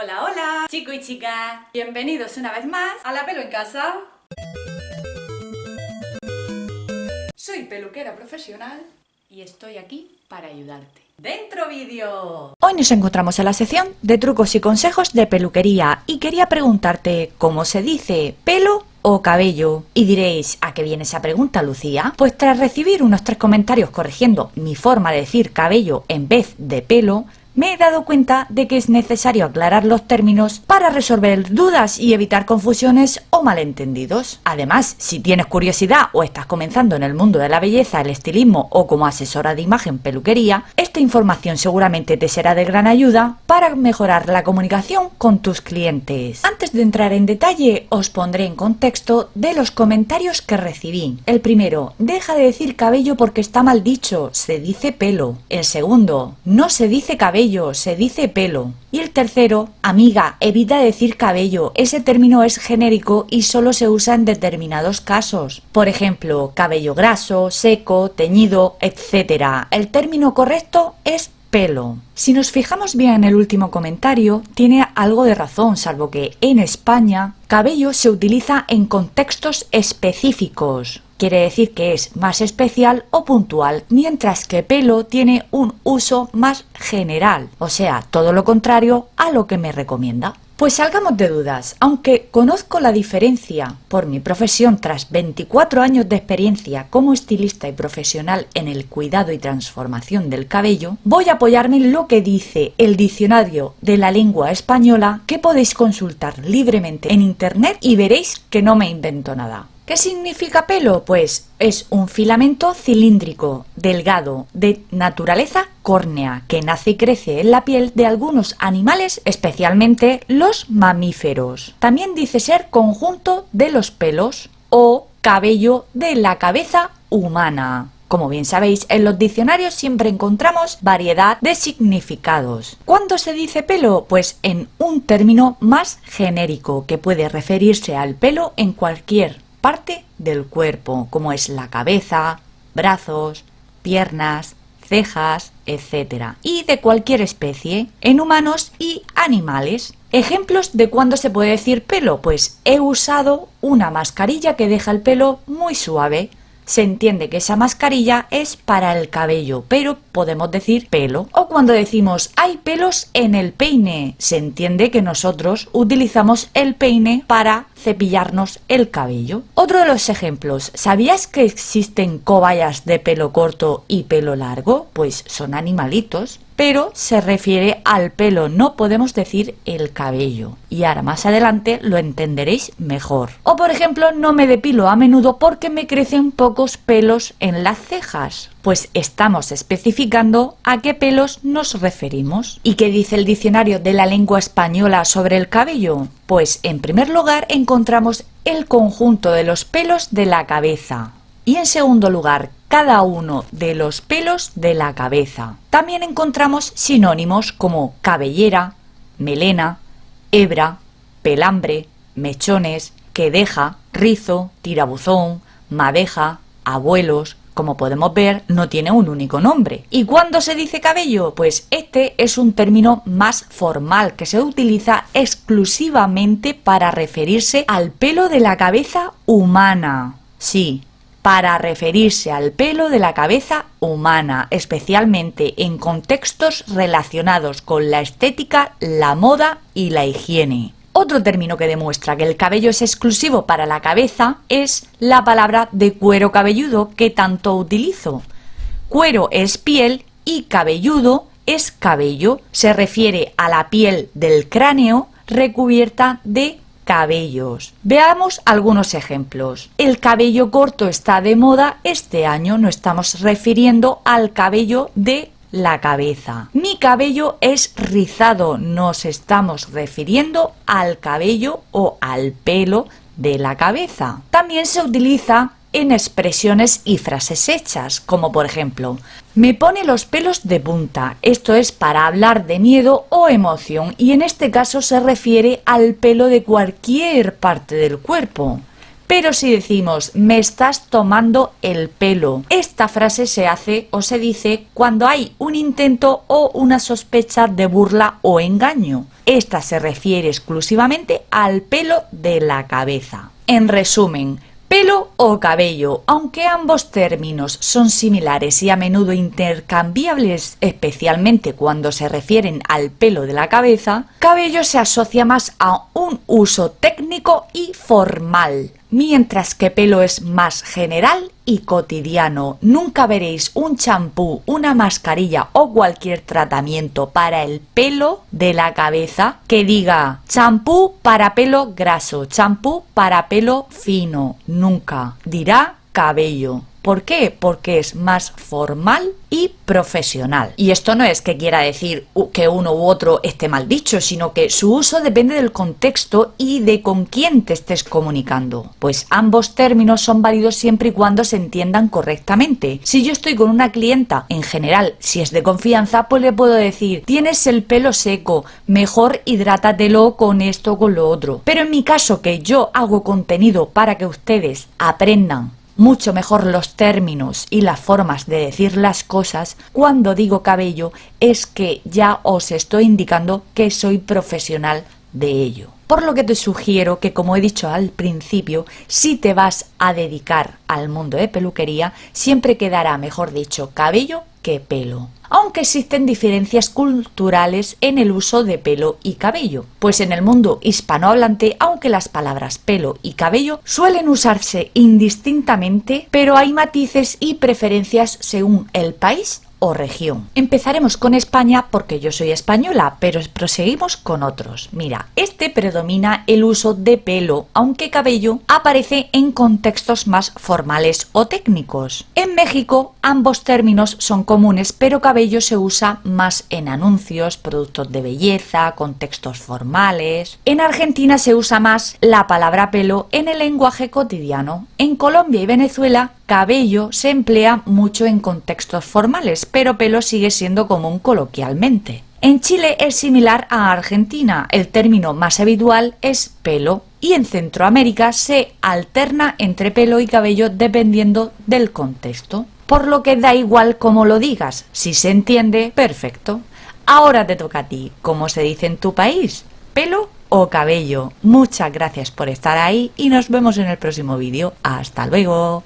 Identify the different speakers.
Speaker 1: Hola, hola, chicos y chicas. Bienvenidos una vez más a La Pelo en Casa. Soy peluquera profesional y estoy aquí para ayudarte. ¡Dentro vídeo!
Speaker 2: Hoy nos encontramos en la sección de trucos y consejos de peluquería y quería preguntarte cómo se dice pelo o cabello. Y diréis, ¿a qué viene esa pregunta, Lucía? Pues tras recibir unos 3 comentarios corrigiendo mi forma de decir cabello en vez de pelo, me he dado cuenta de que es necesario aclarar los términos para resolver dudas y evitar confusiones o malentendidos. Además, si tienes curiosidad o estás comenzando en el mundo de la belleza, el estilismo o como asesora de imagen peluquería, esta información seguramente te será de gran ayuda para mejorar la comunicación con tus clientes. Antes de entrar en detalle, os pondré en contexto de los comentarios que recibí. El primero, deja de decir cabello porque está mal dicho, se dice pelo. El segundo, no se dice cabello, se dice pelo. Y el tercero, amiga, evita decir cabello, ese término es genérico y solo se usa en determinados casos. Por ejemplo, cabello graso, seco, teñido, etc. El término correcto es pelo. Si nos fijamos bien en el último comentario, tiene algo de razón, salvo que en España, cabello se utiliza en contextos específicos. Quiere decir que es más especial o puntual, mientras que pelo tiene un uso más general, o sea, todo lo contrario a lo que me recomienda. Pues salgamos de dudas, aunque conozco la diferencia por mi profesión tras 24 años de experiencia como estilista y profesional en el cuidado y transformación del cabello, voy a apoyarme en lo que dice el diccionario de la lengua española, que podéis consultar libremente en internet y veréis que no me invento nada. ¿Qué significa pelo? Pues es un filamento cilíndrico, delgado, de naturaleza córnea, que nace y crece en la piel de algunos animales, especialmente los mamíferos. También dice ser conjunto de los pelos o cabello de la cabeza humana. Como bien sabéis, en los diccionarios siempre encontramos variedad de significados. ¿Cuándo se dice pelo? Pues en un término más genérico, que puede referirse al pelo en cualquier parte del cuerpo, como es la cabeza, brazos, piernas, cejas, etc. Y de cualquier especie, en humanos y animales. Ejemplos de cuándo se puede decir pelo, pues he usado una mascarilla que deja el pelo muy suave. Se entiende que esa mascarilla es para el cabello, pero podemos decir pelo. O cuando decimos hay pelos en el peine, se entiende que nosotros utilizamos el peine para cepillarnos el cabello. Otro de los ejemplos, ¿sabías que existen cobayas de pelo corto y pelo largo? Pues son animalitos, pero se refiere al pelo, no podemos decir el cabello. Y ahora más adelante lo entenderéis mejor. O por ejemplo, no me depilo a menudo porque me crecen pocos pelos en las cejas. Pues estamos especificando a qué pelos nos referimos. ¿Y qué dice el diccionario de la lengua española sobre el cabello? Pues en primer lugar encontramos el conjunto de los pelos de la cabeza. Y en segundo lugar, cada uno de los pelos de la cabeza. También encontramos sinónimos como cabellera, melena, hebra, pelambre, mechones, quedeja, rizo, tirabuzón, madeja, abuelos. Como podemos ver, no tiene un único nombre. ¿Y cuándo se dice cabello? Pues este es un término más formal que se utiliza exclusivamente para referirse al pelo de la cabeza humana. Sí, para referirse al pelo de la cabeza humana, especialmente en contextos relacionados con la estética, la moda y la higiene. Otro término que demuestra que el cabello es exclusivo para la cabeza es la palabra de cuero cabelludo que tanto utilizo. Cuero es piel y cabelludo es cabello. Se refiere a la piel del cráneo recubierta de cabellos. Veamos algunos ejemplos. El cabello corto está de moda este año, no estamos refiriendo al cabello de la cabeza. Mi cabello es rizado, nos estamos refiriendo al cabello o al pelo de la cabeza. También se utiliza en expresiones y frases hechas, como por ejemplo, me pone los pelos de punta. Esto es para hablar de miedo o emoción y en este caso se refiere al pelo de cualquier parte del cuerpo. Pero si decimos me estás tomando el pelo, esta frase se hace o se dice cuando hay un intento o una sospecha de burla o engaño. Esta se refiere exclusivamente al pelo de la cabeza. En resumen, pelo o cabello, aunque ambos términos son similares y a menudo intercambiables, especialmente cuando se refieren al pelo de la cabeza, cabello se asocia más a un uso técnico y formal, mientras que pelo es más general y cotidiano. Nunca veréis un champú, una mascarilla o cualquier tratamiento para el pelo de la cabeza que diga champú para pelo graso, champú para pelo fino. Nunca. Dirá cabello. ¿Por qué? Porque es más formal y profesional. Y esto no es que quiera decir que uno u otro esté mal dicho, sino que su uso depende del contexto y de con quién te estés comunicando. Pues ambos términos son válidos siempre y cuando se entiendan correctamente. Si yo estoy con una clienta, en general, si es de confianza, pues le puedo decir, tienes el pelo seco, mejor hidrátatelo con esto o con lo otro. Pero en mi caso, que yo hago contenido para que ustedes aprendan mucho mejor los términos y las formas de decir las cosas, cuando digo cabello es que ya os estoy indicando que soy profesional de ello. Por lo que te sugiero que, como he dicho al principio, si te vas a dedicar al mundo de peluquería, siempre quedará mejor dicho cabello que pelo. Aunque existen diferencias culturales en el uso de pelo y cabello, pues en el mundo hispanohablante, aunque las palabras pelo y cabello suelen usarse indistintamente, pero hay matices y preferencias según el país o región. Empezaremos con España porque yo soy española, pero proseguimos con otros. Mira, predomina el uso de pelo, aunque cabello aparece en contextos más formales o técnicos. En México ambos términos son comunes, pero cabello se usa más en anuncios, productos de belleza, contextos formales. En Argentina se usa más la palabra pelo en el lenguaje cotidiano. En Colombia y Venezuela, cabello se emplea mucho en contextos formales, pero pelo sigue siendo común coloquialmente. En Chile es similar a Argentina, el término más habitual es pelo, y en Centroamérica se alterna entre pelo y cabello dependiendo del contexto. Por lo que da igual cómo lo digas, si se entiende, perfecto. Ahora te toca a ti, ¿cómo se dice en tu país? ¿Pelo o cabello? Muchas gracias por estar ahí y nos vemos en el próximo vídeo. ¡Hasta luego!